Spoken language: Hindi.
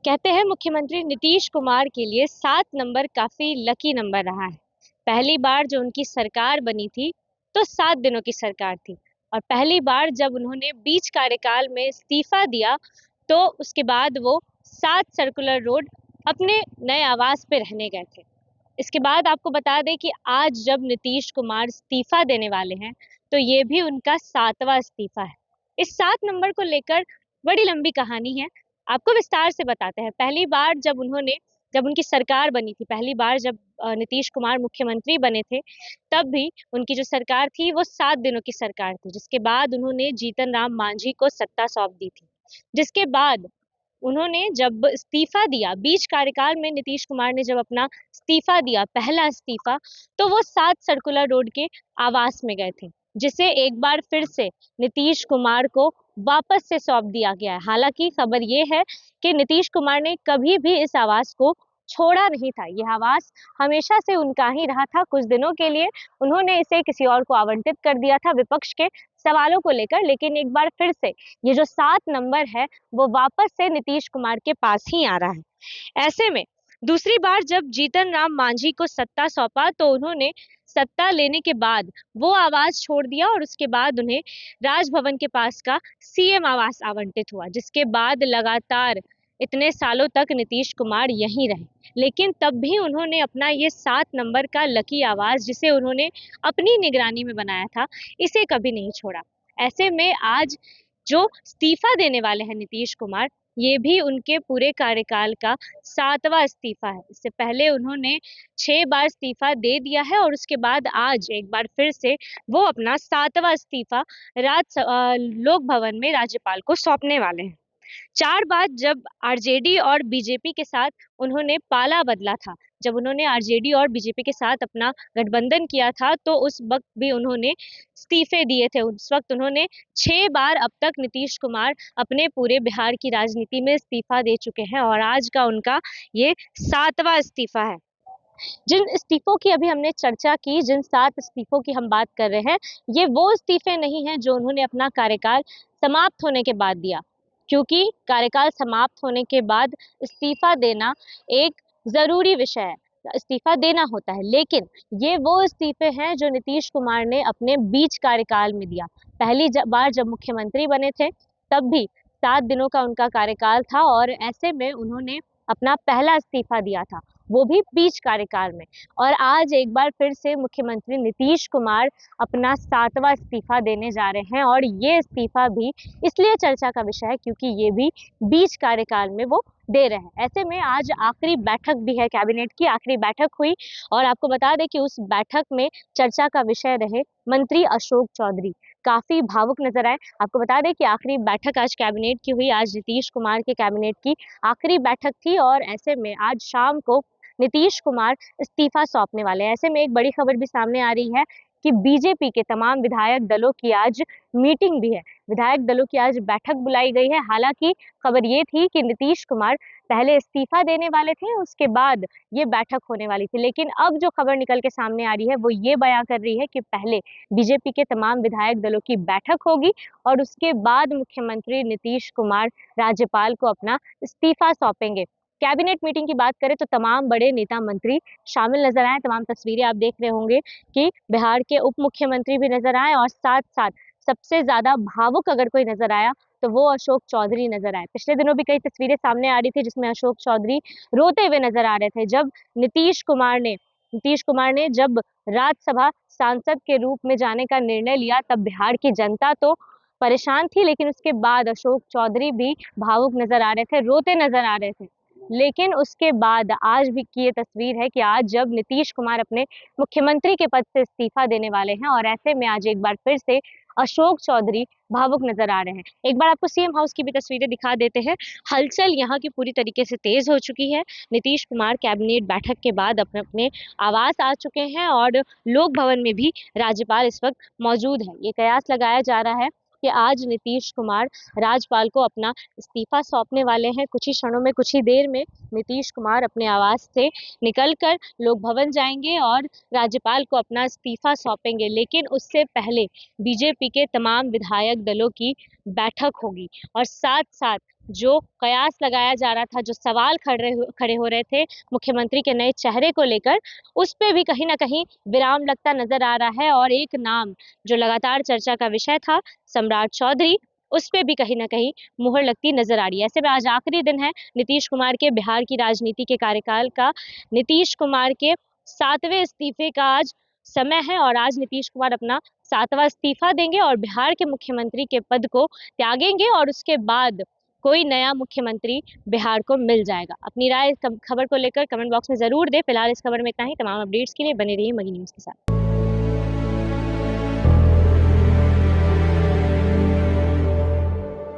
कहते हैं मुख्यमंत्री नीतीश कुमार के लिए 7 नंबर काफी लकी नंबर रहा है। पहली बार जो उनकी सरकार बनी थी तो 7 दिनों की सरकार थी। और पहली बार जब उन्होंने बीच कार्यकाल में इस्तीफा दिया तो उसके बाद वो 7 सर्कुलर रोड अपने नए आवास पे रहने गए थे। इसके बाद आपको बता दें कि आज जब नीतीश कुमार इस्तीफा देने वाले हैं तो ये भी उनका 7वां इस्तीफा है। इस 7 नंबर को लेकर बड़ी लंबी कहानी है, आपको विस्तार से बताते हैं। पहली बार जब उनकी सरकार बनी थी, पहली बार जब नीतीश कुमार मुख्यमंत्री बने थे, तब भी उनकी जो सरकार थी वो 7 दिनों की सरकार थी, जिसके बाद उन्होंने जीतन राम मांझी को सत्ता सौंप दी थी। जिसके बाद उन्होंने जब इस्तीफा दिया, बीच कार्यकाल में नीतीश कुमार ने जब अपना इस्तीफा दिया, पहला इस्तीफा, तो वो 7 सर्कुलर रोड के आवास में गए थे, जिसे एक बार फिर से नीतीश कुमार को वापस से सौंप दिया गया है। हालांकि खबर ये है कि नीतीश कुमार ने कभी भी इस आवास को छोड़ा नहीं था। यह आवास हमेशा से उनका ही रहा था। कुछ दिनों के लिए उन्होंने इसे किसी और को आवंटित कर दिया था विपक्ष के सवालों को लेकर, लेकिन एक बार फिर से ये जो 7 नंबर है वो वापस से नीतीश कुमार के पास ही आ रहा है। ऐसे में दूसरी बार जब जीतन राम मांझी को सत्ता सौंपा तो उन्होंने सत्ता लेने के बाद वो आवास छोड़ दिया और उसके बाद उन्हें राजभवन के पास का सीएम आवास आवंटित हुआ, जिसके बाद लगातार इतने सालों तक नीतीश कुमार यहीं रहे। लेकिन तब भी उन्होंने अपना ये 7 नंबर का लकी आवास, जिसे उन्होंने अपनी निगरानी में बनाया था, इसे कभी नहीं छोड़ा। ऐसे में आज जो इस्तीफा देने वाले हैं नीतीश कुमार, ये भी उनके पूरे कार्यकाल का 7वां इस्तीफा है। इससे पहले उन्होंने 6 बार इस्तीफा दे दिया है और उसके बाद आज एक बार फिर से वो अपना 7वां इस्तीफा लोक भवन में राज्यपाल को सौंपने वाले हैं। 4 बार जब आरजेडी और बीजेपी के साथ उन्होंने पाला बदला था, जब उन्होंने आरजेडी और बीजेपी के साथ अपना गठबंधन किया था, तो उस वक्त भी उन्होंने इस्तीफे दिए थे। उस वक्त उन्होंने 6 बार अब तक नीतीश कुमार अपने पूरे बिहार की राजनीति में इस्तीफा दे चुके हैं और आज का उनका ये 7वां इस्तीफा है। जिन इस्तीफों की अभी हमने चर्चा की, जिन 7 इस्तीफों की हम बात कर रहे हैं, ये वो इस्तीफे नहीं हैं जो उन्होंने अपना कार्यकाल समाप्त होने के बाद दिया, क्योंकि कार्यकाल समाप्त होने के बाद इस्तीफा देना एक जरूरी विषय है, इस्तीफा देना होता है। लेकिन ये वो इस्तीफे हैं जो नीतीश कुमार ने अपने बीच कार्यकाल में दिया। बार जब मुख्यमंत्री बने थे तब भी 7 दिनों का उनका कार्यकाल था और ऐसे में उन्होंने अपना पहला इस्तीफा दिया था, वो भी बीच कार्यकाल में। और आज एक बार फिर से मुख्यमंत्री नीतीश कुमार अपना 7वां इस्तीफा देने जा रहे हैं और ये इस्तीफा भी इसलिए चर्चा का विषय है क्योंकि ये भी बीच कार्यकाल में वो दे रहे हैं। ऐसे में आज आखिरी बैठक भी है, कैबिनेट की आखिरी बैठक हुई और आपको बता दें कि उस बैठक में चर्चा का विषय रहे मंत्री अशोक चौधरी। काफी भावुक नजर आए। आपको बता दें कि आखिरी बैठक आज कैबिनेट की हुई, आज नीतीश कुमार के कैबिनेट की आखिरी बैठक थी और ऐसे में आज शाम को नीतीश कुमार इस्तीफा सौंपने वाले हैं। ऐसे में एक बड़ी खबर भी सामने आ रही है कि बीजेपी के तमाम विधायक दलों की आज मीटिंग भी है, विधायक दलों की आज बैठक बुलाई गई है। हालांकि खबर ये थी कि नीतीश कुमार पहले इस्तीफा देने वाले थे, उसके बाद ये बैठक होने वाली थी, लेकिन अब जो खबर निकल के सामने आ रही है वो ये बयां कर रही है कि पहले बीजेपी के तमाम विधायक दलों की बैठक होगी और उसके बाद मुख्यमंत्री नीतीश कुमार राज्यपाल को अपना इस्तीफा सौंपेंगे। कैबिनेट मीटिंग की बात करें तो तमाम बड़े नेता मंत्री शामिल नजर आए। तमाम तस्वीरें आप देख रहे होंगे कि बिहार के उप मुख्यमंत्री भी नजर आए और साथ साथ सबसे ज्यादा भावुक अगर कोई नजर आया तो वो अशोक चौधरी नजर आए। पिछले दिनों भी कई तस्वीरें सामने आ रही थी जिसमें अशोक चौधरी रोते हुए नजर आ रहे थे जब नीतीश कुमार ने जब राज्यसभा सांसद के रूप में जाने का निर्णय लिया, तब बिहार की जनता तो परेशान थी, लेकिन उसके बाद अशोक चौधरी भी भावुक नजर आ रहे थे, रोते नजर आ रहे थे। लेकिन उसके बाद आज भी की ये तस्वीर है कि आज जब नीतीश कुमार अपने मुख्यमंत्री के पद से इस्तीफा देने वाले हैं और ऐसे में आज एक बार फिर से अशोक चौधरी भावुक नजर आ रहे हैं। एक बार आपको सीएम हाउस की भी तस्वीरें दिखा देते हैं। हलचल यहाँ की पूरी तरीके से तेज हो चुकी है। नीतीश कुमार कैबिनेट बैठक के बाद अपने अपने आवास आ चुके हैं और लोक भवन में भी राज्यपाल इस वक्त मौजूद है। ये कयास लगाया जा रहा है कि आज नीतीश कुमार राज्यपाल को अपना इस्तीफा सौंपने वाले हैं। कुछ ही क्षणों में, कुछ ही देर में नीतीश कुमार अपने आवास से निकलकर लोक भवन जाएंगे और राज्यपाल को अपना इस्तीफा सौंपेंगे। लेकिन उससे पहले बीजेपी के तमाम विधायक दलों की बैठक होगी और साथ साथ जो कयास लगाया जा रहा था, जो सवाल खड़े हो रहे थे मुख्यमंत्री के नए चेहरे को लेकर, उस पे भी कहीं ना कहीं विराम लगता नजर आ रहा है। और एक नाम जो लगातार चर्चा का विषय था, सम्राट चौधरी, उस पे भी कहीं ना कहीं मुहर लगती नजर आ रही है। ऐसे में आज आखिरी दिन है नीतीश कुमार के बिहार की राजनीति के कार्यकाल का। नीतीश कुमार के 7वें इस्तीफे का आज समय है और आज नीतीश कुमार अपना 7वां इस्तीफा देंगे और बिहार के मुख्यमंत्री के पद को त्यागेंगे और उसके बाद कोई नया मुख्यमंत्री बिहार को मिल जाएगा। अपनी राय खबर को लेकर कमेंट बॉक्स में जरूर दे। फिलहाल इस खबर में इतना ही। तमाम अपडेट्स के लिए बने रहिए मनी न्यूज के साथ।